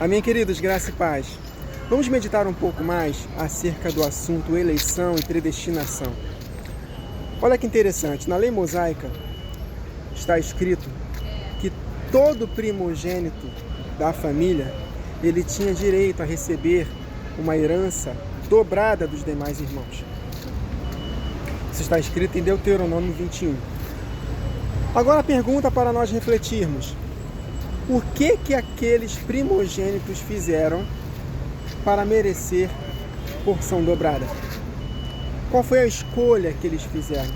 Amém, queridos, graça e paz. Vamos meditar um pouco mais acerca do assunto eleição e predestinação. Olha que interessante, na lei mosaica está escrito que todo primogênito da família, ele tinha direito a receber uma herança dobrada dos demais irmãos. Isso está escrito em Deuteronômio 21. Agora a pergunta para nós refletirmos: o que aqueles primogênitos fizeram para merecer porção dobrada? Qual foi a escolha que eles fizeram?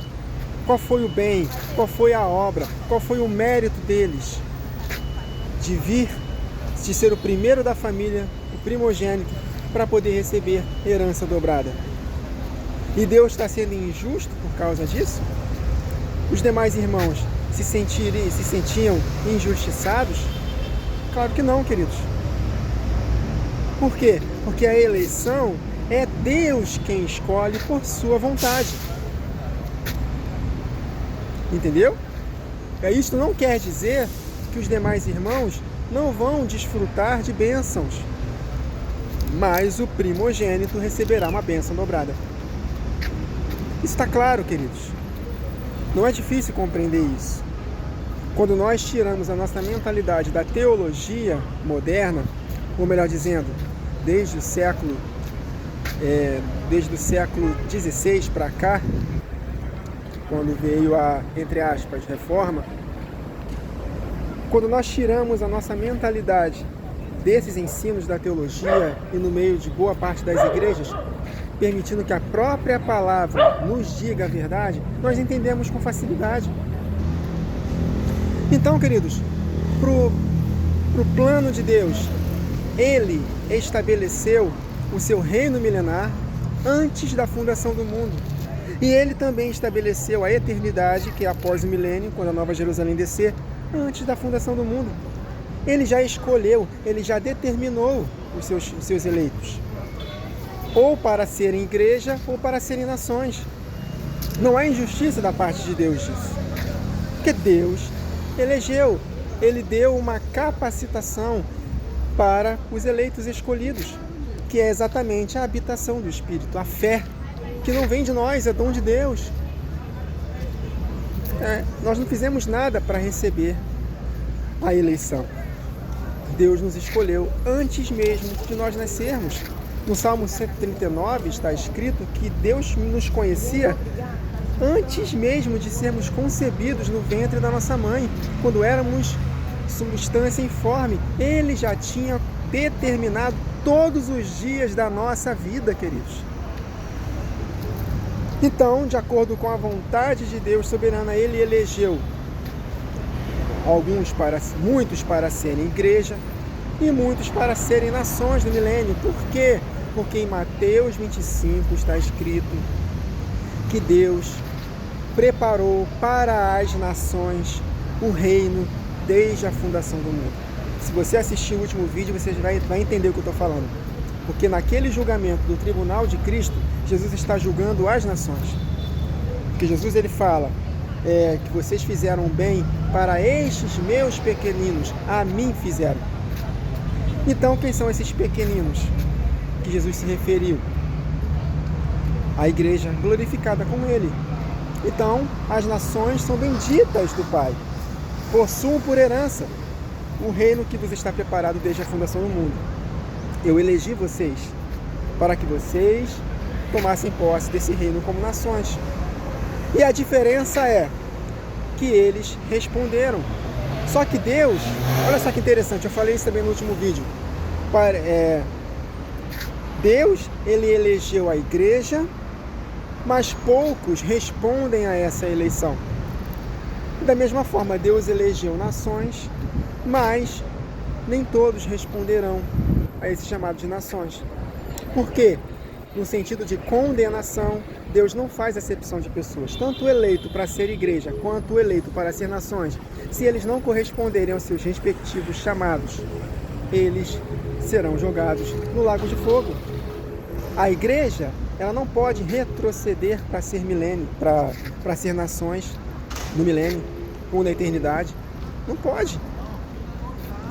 Qual foi o bem? Qual foi a obra? Qual foi o mérito deles de ser o primeiro da família, o primogênito, para poder receber herança dobrada? E Deus está sendo injusto por causa disso? Os demais irmãos se sentiam injustiçados? Claro que não, queridos. Por quê? Porque a eleição é Deus quem escolhe por sua vontade. Entendeu? Isto não quer dizer que os demais irmãos não vão desfrutar de bênçãos, mas o primogênito receberá uma bênção dobrada. Isso está claro, queridos. Não é difícil compreender isso. Quando nós tiramos a nossa mentalidade da teologia moderna, ou melhor dizendo, desde o século XVI para cá, quando veio a, entre aspas, reforma, quando nós tiramos a nossa mentalidade desses ensinos da teologia e no meio de boa parte das igrejas, permitindo que a própria palavra nos diga a verdade, nós entendemos com facilidade. Então, queridos, pro plano de Deus, Ele estabeleceu o seu reino milenar antes da fundação do mundo. E Ele também estabeleceu a eternidade, que é após o milênio, quando a Nova Jerusalém descer, antes da fundação do mundo. Ele já escolheu, Ele já determinou os seus eleitos, ou para serem igreja, ou para serem nações. Não há injustiça da parte de Deus disso. Porque Deus elegeu, Ele deu uma capacitação para os eleitos escolhidos, que é exatamente a habitação do Espírito, a fé, que não vem de nós, é dom de Deus. Nós não fizemos nada para receber a eleição. Deus nos escolheu antes mesmo de nós nascermos. No Salmo 139 está escrito que Deus nos conhecia antes mesmo de sermos concebidos no ventre da nossa mãe. Quando éramos substância informe, Ele já tinha determinado todos os dias da nossa vida, queridos. Então, de acordo com a vontade de Deus soberana, Ele elegeu muitos para serem igreja e muitos para serem nações do milênio. Por quê? Porque em Mateus 25 está escrito que Deus preparou para as nações o reino desde a fundação do mundo. Se você assistir o último vídeo, você vai entender o que eu estou falando. Porque naquele julgamento do tribunal de Cristo, Jesus está julgando as nações. Porque Jesus ele fala que vocês fizeram bem para estes meus pequeninos, a mim fizeram. Então, quem são esses pequeninos que Jesus se referiu? A igreja glorificada com Ele. Então, as nações são benditas do Pai, possuem por herança o reino que vos está preparado desde a fundação do mundo. Eu elegi vocês para que vocês tomassem posse desse reino como nações. E a diferença é que eles responderam. Só que Deus, olha só que interessante, eu falei isso também no último vídeo. Deus, Ele elegeu a igreja, mas poucos respondem a essa eleição. Da mesma forma, Deus elegeu nações, mas nem todos responderão a esse chamado de nações. Por quê? No sentido de condenação, Deus não faz acepção de pessoas. Tanto o eleito para ser igreja, quanto o eleito para ser nações, se eles não corresponderem aos seus respectivos chamados, eles serão jogados no lago de fogo. A igreja, ela não pode retroceder para ser milênio, para ser nações no milênio ou na eternidade. Não pode.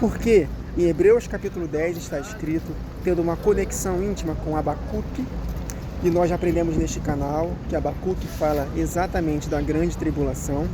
Por quê? Em Hebreus capítulo 10 está escrito, tendo uma conexão íntima com Abacuque, e nós já aprendemos neste canal que Abacuque fala exatamente da grande tribulação.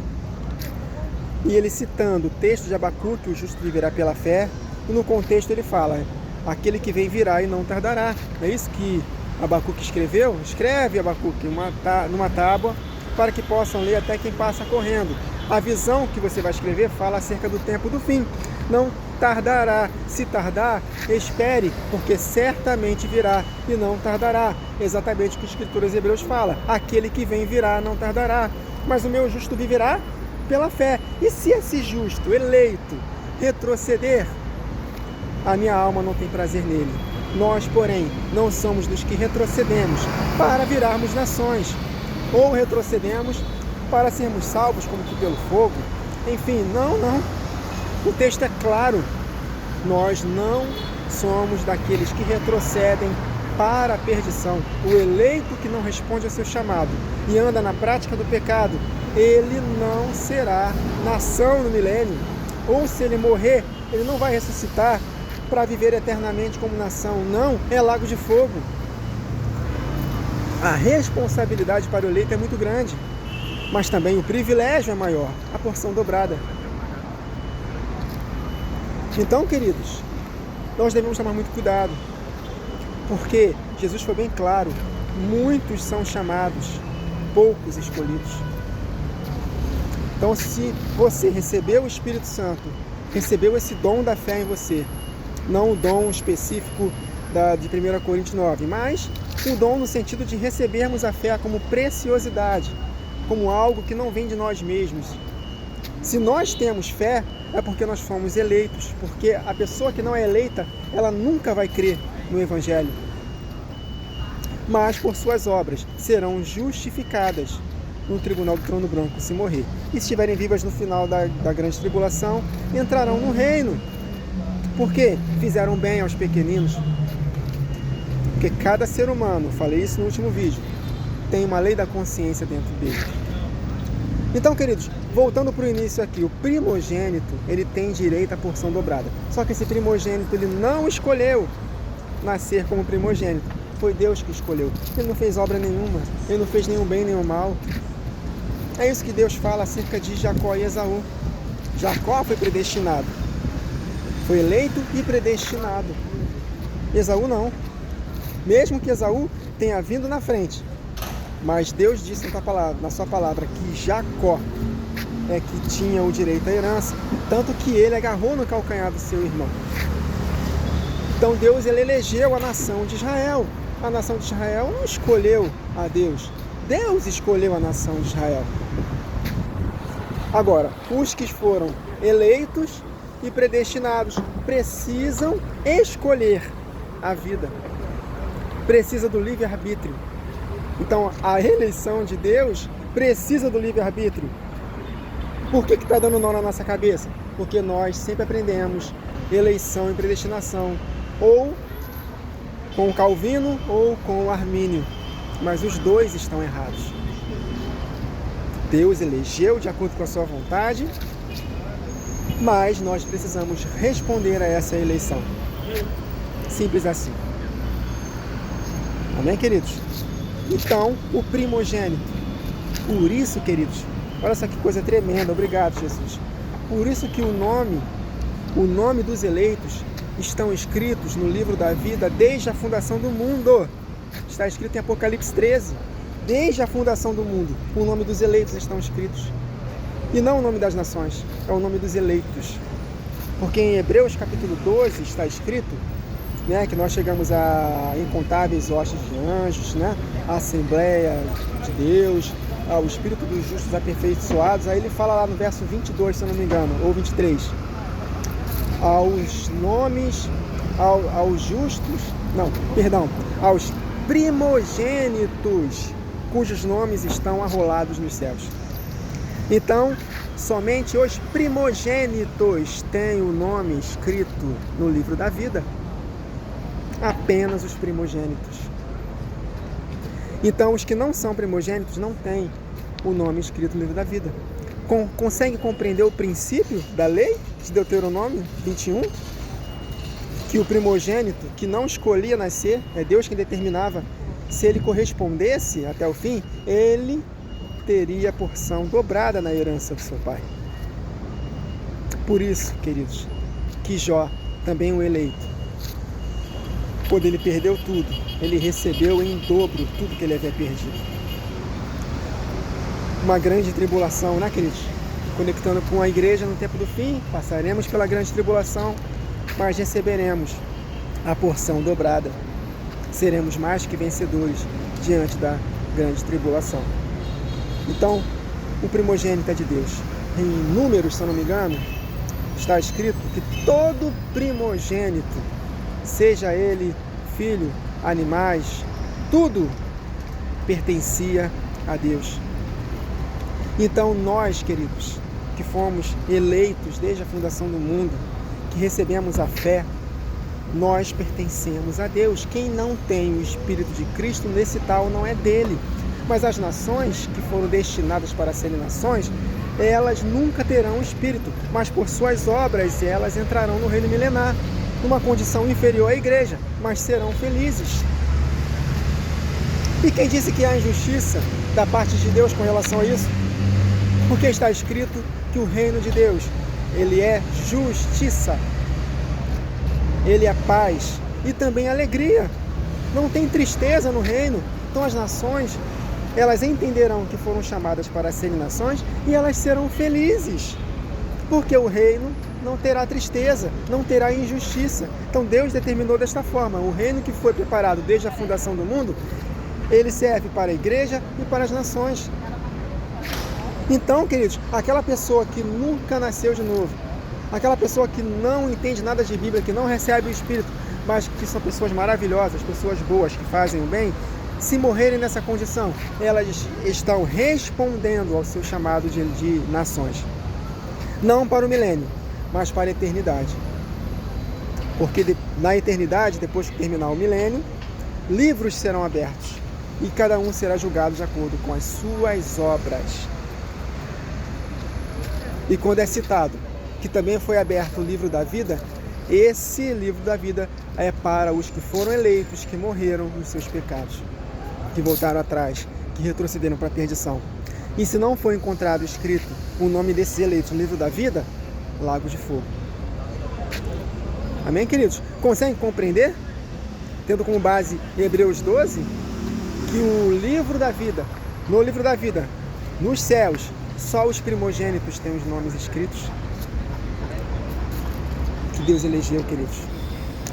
E ele citando o texto de Abacuque, o justo viverá pela fé, e no contexto ele fala, aquele que vem virá e não tardará. É isso que Abacuque escreveu? Escreve, Abacuque, numa tábua, para que possam ler até quem passa correndo. A visão que você vai escrever fala acerca do tempo do fim. Não tardará. Se tardar, espere, porque certamente virá e não tardará. Exatamente o que as Escrituras Hebreus fala. Aquele que vem virá, não tardará. Mas o meu justo viverá pela fé. E se esse justo, eleito, retroceder, a minha alma não tem prazer nele. Nós, porém, não somos dos que retrocedemos para virarmos nações, ou retrocedemos para sermos salvos como que pelo fogo. Enfim, não. O texto é claro. Nós não somos daqueles que retrocedem para a perdição. O eleito que não responde ao seu chamado e anda na prática do pecado, ele não será nação no milênio. Ou se ele morrer, ele não vai ressuscitar para viver eternamente como nação. Não, é lago de fogo. A responsabilidade para o eleito é muito grande, mas também o privilégio é maior, a porção dobrada. Então, queridos, nós devemos tomar muito cuidado, porque Jesus foi bem claro, muitos são chamados, poucos escolhidos. Então, se você recebeu o Espírito Santo, recebeu esse dom da fé em você, não o dom específico de 1 Coríntios 9, mas o dom no sentido de recebermos a fé como preciosidade, como algo que não vem de nós mesmos. Se nós temos fé, é porque nós fomos eleitos, porque a pessoa que não é eleita, ela nunca vai crer no Evangelho. Mas por suas obras serão justificadas no tribunal do trono branco se morrer. E se estiverem vivas no final da grande tribulação, entrarão no reino. Porque fizeram bem aos pequeninos. Porque cada ser humano, falei isso no último vídeo, tem uma lei da consciência dentro dele. Então, queridos, voltando para o início aqui, o primogênito, ele tem direito à porção dobrada. Só que esse primogênito, ele não escolheu nascer como primogênito. Foi Deus que escolheu. Ele não fez obra nenhuma, ele não fez nenhum bem, nenhum mal. É isso que Deus fala acerca de Jacó e Esaú. Jacó foi predestinado. Foi eleito e predestinado. Esaú não. Mesmo que Esaú tenha vindo na frente. Mas Deus disse na sua palavra que Jacó é que tinha o direito à herança. Tanto que ele agarrou no calcanhar do seu irmão. Então Deus, ele elegeu a nação de Israel. A nação de Israel não escolheu a Deus. Deus escolheu a nação de Israel. Agora, os que foram eleitos e predestinados precisam escolher a vida. Precisa do livre-arbítrio. Então, a eleição de Deus precisa do livre-arbítrio. Por que está dando nó na nossa cabeça? Porque nós sempre aprendemos eleição e predestinação, ou com o Calvino ou com o Armínio. Mas os dois estão errados. Deus elegeu de acordo com a sua vontade, mas nós precisamos responder a essa eleição. Simples assim. Amém, queridos? Então, o primogênito. Por isso, queridos, olha só que coisa tremenda. Obrigado, Jesus. Por isso que o nome dos eleitos estão escritos no livro da vida desde a fundação do mundo. Está escrito em Apocalipse 13. Desde a fundação do mundo, o nome dos eleitos estão escritos. E não o nome das nações, é o nome dos eleitos. Porque em Hebreus capítulo 12 está escrito, que nós chegamos a incontáveis hostes de anjos, a Assembleia de Deus, ao Espírito dos justos aperfeiçoados. Aí ele fala lá no verso 22, se eu não me engano, ou 23. Aos primogênitos, cujos nomes estão arrolados nos céus. Então, somente os primogênitos têm o nome escrito no livro da vida. Apenas os primogênitos. Então, os que não são primogênitos não têm o nome escrito no livro da vida. Consegue compreender o princípio da lei de Deuteronômio 21? que o primogênito, que não escolhia nascer, é Deus quem determinava, se ele correspondesse até o fim, ele teria a porção dobrada na herança do seu pai. Por isso, queridos, que Jó, também um eleito, quando ele perdeu tudo, ele recebeu em dobro tudo que ele havia perdido. Uma grande tribulação, né, queridos? Conectando com a igreja no tempo do fim, passaremos pela grande tribulação, mas receberemos a porção dobrada. Seremos mais que vencedores diante da grande tribulação. Então, o primogênito é de Deus. Em Números, se eu não me engano, está escrito que todo primogênito, seja ele filho, animais, tudo pertencia a Deus. Então nós, queridos, que fomos eleitos desde a fundação do mundo, que recebemos a fé, nós pertencemos a Deus. Quem não tem o Espírito de Cristo, nesse tal não é dele. Mas as nações que foram destinadas para serem nações, elas nunca terão o Espírito, mas por suas obras elas entrarão no reino milenar, numa condição inferior à igreja, mas serão felizes. E quem disse que há injustiça da parte de Deus com relação a isso? Porque está escrito que o reino de Deus, ele é justiça, ele é paz e também alegria. Não tem tristeza no reino. Então as nações, elas entenderão que foram chamadas para serem nações e elas serão felizes, porque o reino não terá tristeza, não terá injustiça. Então Deus determinou desta forma: o reino que foi preparado desde a fundação do mundo, ele serve para a igreja e para as nações. Então, queridos, aquela pessoa que nunca nasceu de novo, aquela pessoa que não entende nada de Bíblia, que não recebe o Espírito, mas que são pessoas maravilhosas, pessoas boas, que fazem o bem, se morrerem nessa condição, elas estão respondendo ao seu chamado de nações. Não para o milênio, mas para a eternidade. Porque na eternidade, depois que terminar o milênio, livros serão abertos e cada um será julgado de acordo com as suas obras. E quando é citado que também foi aberto o livro da vida, esse livro da vida é para os que foram eleitos, que morreram nos seus pecados, que voltaram atrás, que retrocederam para a perdição. E se não for encontrado escrito o nome desses eleitos no livro da vida, lago de fogo. Amém, queridos? Conseguem compreender? Tendo como base Hebreus 12, que o livro da vida, no livro da vida, nos céus, só os primogênitos têm os nomes escritos. Que Deus elegeu, queridos.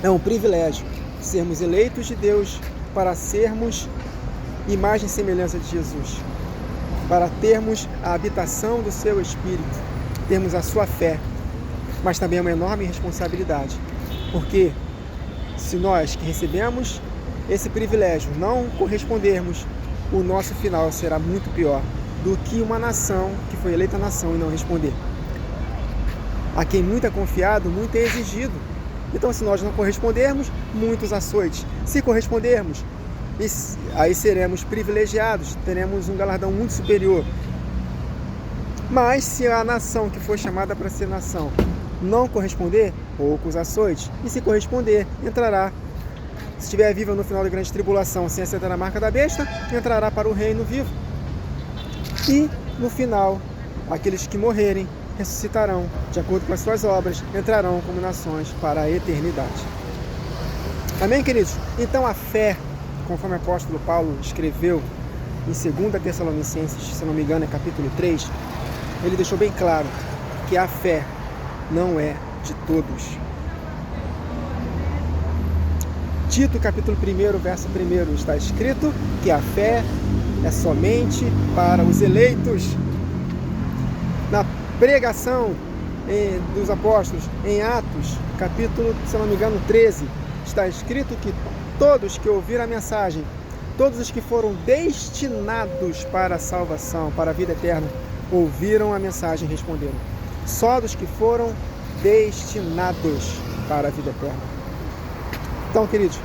É um privilégio sermos eleitos de Deus para sermos imagem e semelhança de Jesus, para termos a habitação do seu Espírito, termos a sua fé, mas também é uma enorme responsabilidade, porque se nós que recebemos esse privilégio não correspondermos, o nosso final será muito pior do que uma nação que foi eleita nação e não responder. A quem muito é confiado, muito é exigido. Então, se nós não correspondermos, muitos açoites. Se correspondermos, aí seremos privilegiados, teremos um galardão muito superior. Mas se a nação que foi chamada para ser nação não corresponder, poucos açoites. E se corresponder, entrará. Se estiver viva no final da grande tribulação, sem acertar a marca da besta, entrará para o reino vivo. E no final, aqueles que morrerem ressuscitarão, de acordo com as suas obras, entrarão como nações para a eternidade. Amém, queridos? Então a fé, conforme o apóstolo Paulo escreveu em 2 Tessalonicenses, se não me engano, é capítulo 3, ele deixou bem claro que a fé não é de todos. Tito, capítulo 1, verso 1, está escrito que a fé é somente para os eleitos. Na pregação dos apóstolos, em Atos, capítulo, se não me engano, 13, está escrito que todos que ouviram a mensagem, todos os que foram destinados para a salvação, para a vida eterna, ouviram a mensagem e responderam. Só dos que foram destinados para a vida eterna. Então, queridos,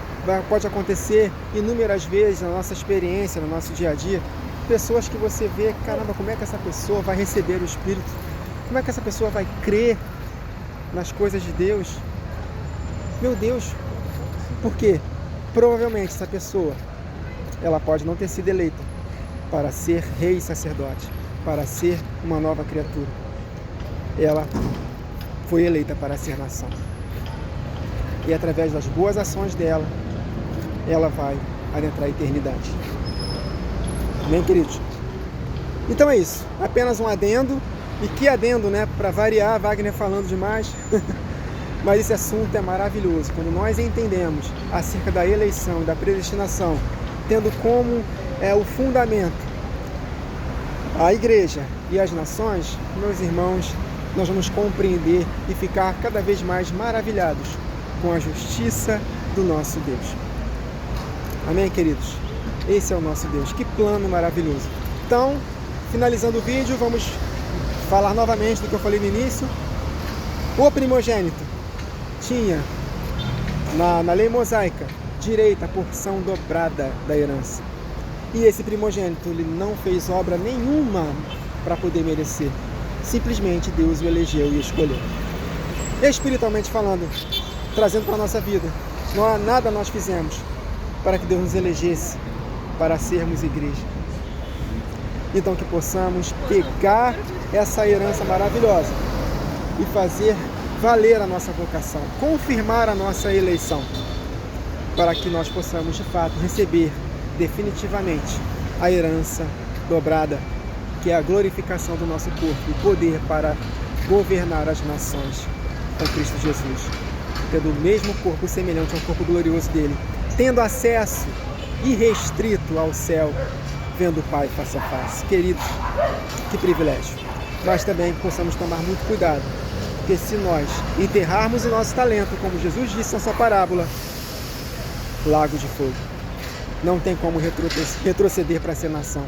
pode acontecer inúmeras vezes na nossa experiência, no nosso dia a dia, pessoas que você vê, caramba, como é que essa pessoa vai receber o Espírito? Como é que essa pessoa vai crer nas coisas de Deus? Meu Deus, por quê? Provavelmente essa pessoa, ela pode não ter sido eleita para ser rei e sacerdote, para ser uma nova criatura. Ela foi eleita para ser nação. E através das boas ações dela, ela vai adentrar a eternidade. Amém, queridos? Então é isso. Apenas um adendo. E que adendo, né? Para variar, Wagner falando demais. Mas esse assunto é maravilhoso. Quando nós entendemos acerca da eleição e da predestinação, tendo como o fundamento a igreja e as nações, meus irmãos, nós vamos compreender e ficar cada vez mais maravilhados com a justiça do nosso Deus. Amém, queridos? Esse é o nosso Deus. Que plano maravilhoso. Então, finalizando o vídeo, vamos falar novamente do que eu falei no início. O primogênito tinha, na lei mosaica, direito à porção dobrada da herança. E esse primogênito, ele não fez obra nenhuma para poder merecer. Simplesmente Deus o elegeu e escolheu. Espiritualmente falando, trazendo para a nossa vida, nada nós fizemos para que Deus nos elegesse para sermos igreja. Então que possamos pegar essa herança maravilhosa e fazer valer a nossa vocação, confirmar a nossa eleição, para que nós possamos de fato receber definitivamente a herança dobrada, que é a glorificação do nosso corpo e poder para governar as nações com Cristo Jesus, tendo o mesmo corpo semelhante ao corpo glorioso dele, tendo acesso irrestrito ao céu, vendo o Pai face a face. Queridos, que privilégio. Mas também possamos tomar muito cuidado, porque se nós enterrarmos o nosso talento, como Jesus disse na sua parábola, lago de fogo, não tem como retroceder para ser nação.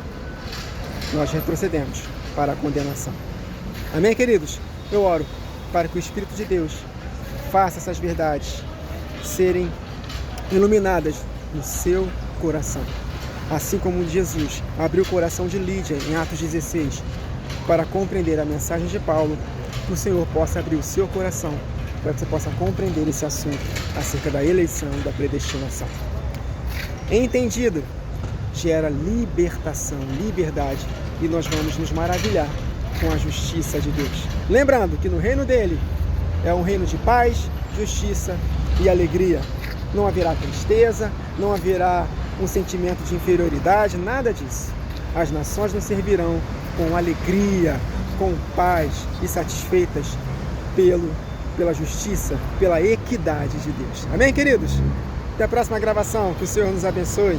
Nós retrocedemos para a condenação. Amém, queridos? Eu oro para que o Espírito de Deus faça essas verdades serem iluminadas no seu coração. Assim como Jesus abriu o coração de Lídia em Atos 16 para compreender a mensagem de Paulo, que o Senhor possa abrir o seu coração para que você possa compreender esse assunto acerca da eleição e da predestinação. Entendido, gera libertação, liberdade, e nós vamos nos maravilhar com a justiça de Deus. Lembrando que no reino dele é um reino de paz, justiça e alegria. Não haverá tristeza, não haverá um sentimento de inferioridade, nada disso. As nações nos servirão com alegria, com paz e satisfeitas pela justiça, pela equidade de Deus. Amém, queridos? Até a próxima gravação. Que o Senhor nos abençoe.